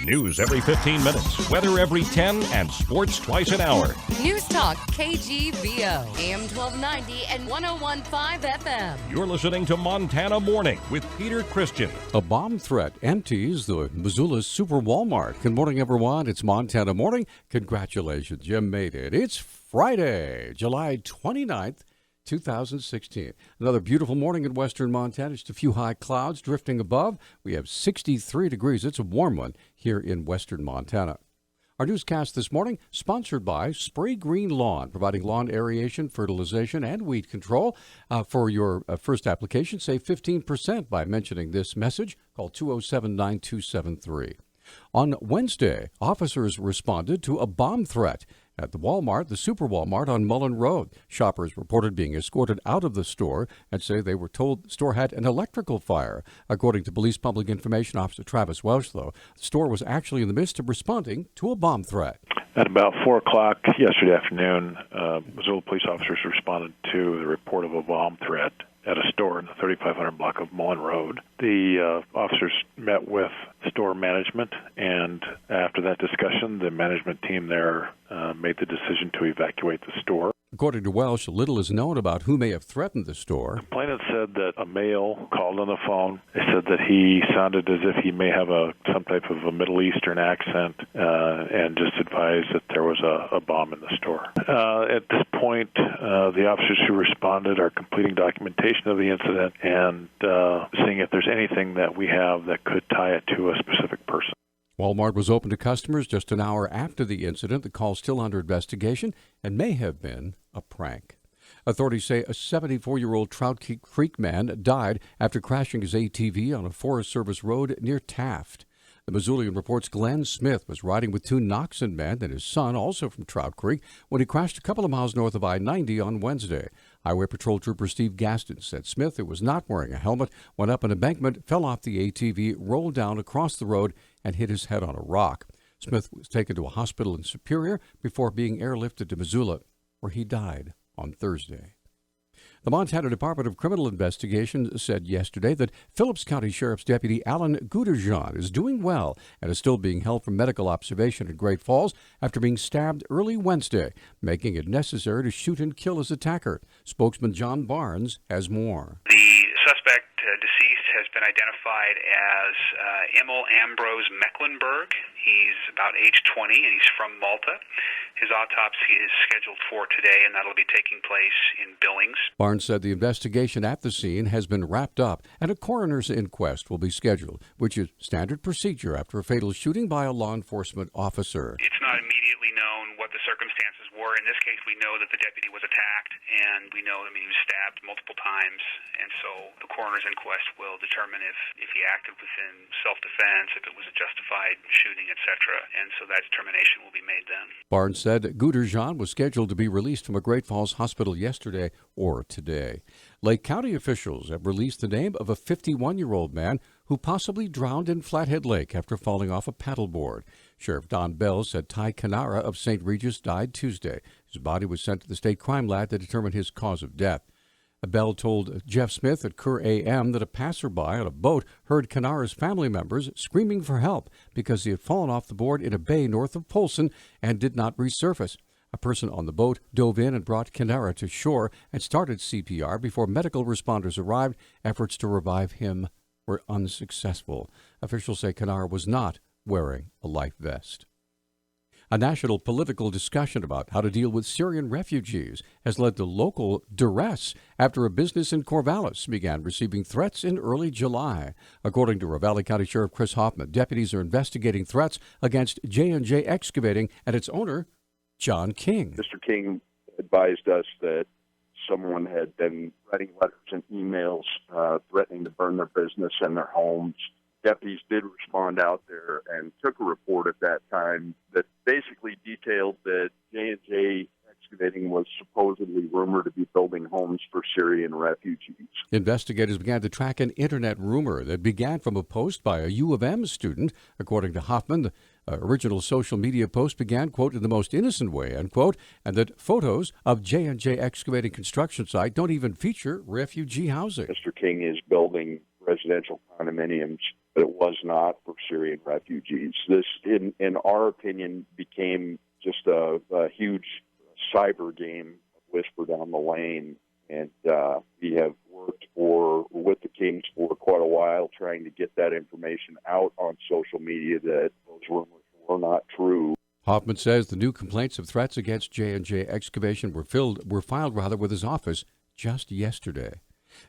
News every 15 minutes, weather every 10, and sports twice an hour. Newstalk KGVO, AM 1290 and 101.5 FM. You're listening to Montana Morning with Peter Christian. A bomb threat empties the Missoula's Super WalMart. Good morning, everyone. It's Montana Morning. Congratulations, you made it. It's Friday, July 29th. 2016. Another beautiful morning in western Montana. Just a few high clouds drifting above. We have 63 degrees. It's a warm one here in western Montana. Our newscast this morning sponsored by Spray Green Lawn, providing lawn aeration, fertilization, and weed control. For your first application, save 15% by mentioning this message. Call 207-9273. On Wednesday, officers responded to a bomb threat at the Walmart, the Super Walmart on Mullen Road. Shoppers reported being escorted out of the store and say they were told the store had an electrical fire. According to Police Public Information Officer Travis Welsh, though, the store was actually in the midst of responding to a bomb threat. At about 4 o'clock yesterday afternoon, Missoula police officers responded to the report of a bomb threat at a store in the 3500 block of Mullen Road. The officers met with store management, and after that discussion, the management team there made the decision to evacuate the store. According to Welsh, little is known about who may have threatened the store. The complainant said that a male called on the phone. They said that he sounded as if he may have some type of a Middle Eastern accent, and just advised that there was a bomb in the store. At this point, the officers who responded are completing documentation of the incident and seeing if there's anything that we have that could tie it to a specific person. Walmart was open to customers just an hour after the incident. The call still under investigation and may have been a prank. Authorities say a 74-year-old Trout Creek man died after crashing his ATV on a Forest Service road near Taft. The Missoulian reports Glenn Smith was riding with two Knoxon men and his son, also from Trout Creek, when he crashed a couple of miles north of I-90 on Wednesday. Highway Patrol Trooper Steve Gaston said Smith, who was not wearing a helmet, went up an embankment, fell off the ATV, rolled down across the road, and hit his head on a rock. Smith was taken to a hospital in Superior before being airlifted to Missoula, where he died on Thursday. The Montana Department of Criminal Investigation said yesterday that Phillips County Sheriff's Deputy Alan Guderjean is doing well and is still being held for medical observation in Great Falls after being stabbed early Wednesday, making it necessary to shoot and kill his attacker. Spokesman John Barnes has more. The suspect deceased has been identified as Emil Ambrose Mecklenburg. He's about age 20 and he's from Malta. His autopsy is scheduled for today, and that'll be taking place in Billings. Barnes said the investigation at the scene has been wrapped up and a coroner's inquest will be scheduled, which is standard procedure after a fatal shooting by a law enforcement officer. It's not immediately known what the circumstances were. In this case, we know that the deputy was attacked, and we know that he was stabbed multiple times, and so the coroner's inquest will determine if he acted within self-defense, if it was a justified shooting, etc., and so that determination will be made then. Barnes said Guderjean was scheduled to be released from a Great Falls hospital yesterday or today. Lake County officials have released the name of a 51-year-old man who possibly drowned in Flathead Lake after falling off a paddleboard. Sheriff Don Bell said Ty Canara of St. Regis died Tuesday. His body was sent to the state crime lab to determine his cause of death. Bell told Jeff Smith at Kerr AM that a passerby on a boat heard Canara's family members screaming for help because he had fallen off the board in a bay north of Polson and did not resurface. A person on the boat dove in and brought Canara to shore and started CPR before medical responders arrived. Efforts to revive him were unsuccessful. Officials say Canara was not wearing a life vest. A national political discussion about how to deal with Syrian refugees has led to local duress after a business in Corvallis began receiving threats in early July. According to Ravalli County Sheriff Chris Hoffman, deputies are investigating threats against J&J Excavating and its owner, John King. Mr. King advised us that someone had been writing letters and emails threatening to burn their business and their homes. Deputies did respond out there and took a report at that time that basically detailed that J&J Excavating was supposedly rumored to be building homes for Syrian refugees. Investigators began to track an internet rumor that began from a post by a U of M student. According to Hoffman, the original social media post began, quote, in the most innocent way, unquote, and that photos of J&J Excavating construction site don't even feature refugee housing. Mr. King is building residential condominiums but it was not for Syrian refugees. This, in our opinion, became just a huge cyber game, whisper down the lane. And we have worked with the Kings for quite a while, trying to get that information out on social media that those rumors were not true. Hoffman says the new complaints of threats against J&J Excavation were filed with his office just yesterday.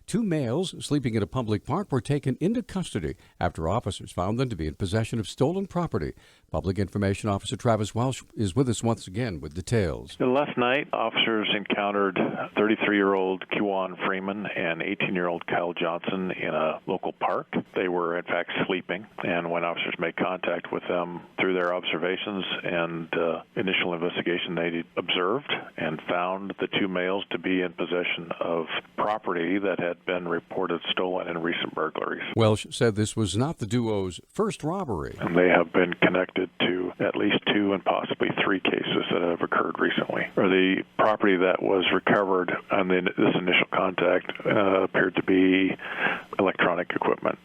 2 males sleeping in a public park were taken into custody after officers found them to be in possession of stolen property. Public Information Officer Travis Welsh is with us once again with details. Last night, officers encountered 33-year-old Kewan Freeman and 18-year-old Kyle Johnson in a local park. They were, in fact, sleeping, and when officers made contact with them through their observations and initial investigation, they observed and found the 2 males to be in possession of property that had been reported stolen in recent burglaries. Welsh said this was not the duo's first robbery. And they have been connected to at least 2 and possibly 3 cases that have occurred recently. Or the property that was recovered on this initial contact appeared to be electronic equipment,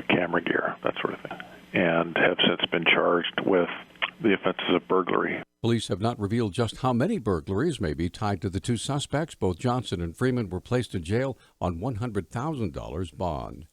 camera gear, that sort of thing, and have since been charged with the offenses of burglary. Police have not revealed just how many burglaries may be tied to the 2 suspects. Both Johnson and Freeman were placed in jail on $100,000 bond.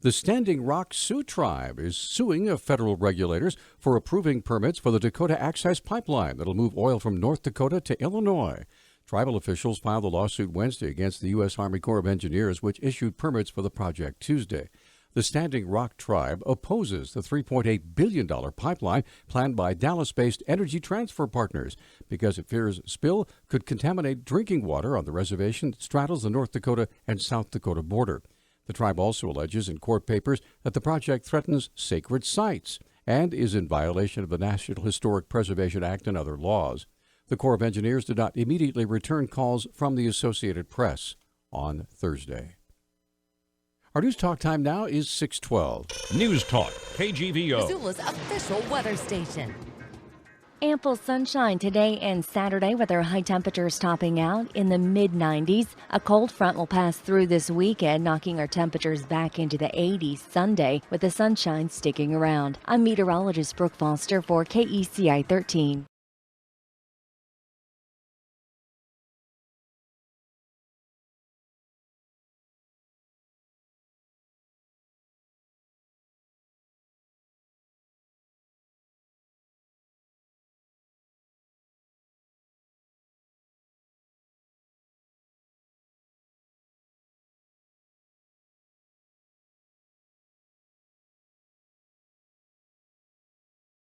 The Standing Rock Sioux Tribe is suing federal regulators for approving permits for the Dakota Access Pipeline that'll move oil from North Dakota to Illinois. Tribal officials filed a lawsuit Wednesday against the U.S. Army Corps of Engineers, which issued permits for the project Tuesday. The Standing Rock Tribe opposes the $3.8 billion pipeline planned by Dallas-based Energy Transfer Partners because it fears spill could contaminate drinking water on the reservation that straddles the North Dakota and South Dakota border. The tribe also alleges in court papers that the project threatens sacred sites and is in violation of the National Historic Preservation Act and other laws. The Corps of Engineers did not immediately return calls from the Associated Press on Thursday. Our news talk time now is 6:12. Newstalk, KGVO. Missoula's official weather station. Ample sunshine today and Saturday with our high temperatures topping out in the mid-90s. A cold front will pass through this weekend, knocking our temperatures back into the 80s Sunday with the sunshine sticking around. I'm meteorologist Brooke Foster for KECI 13.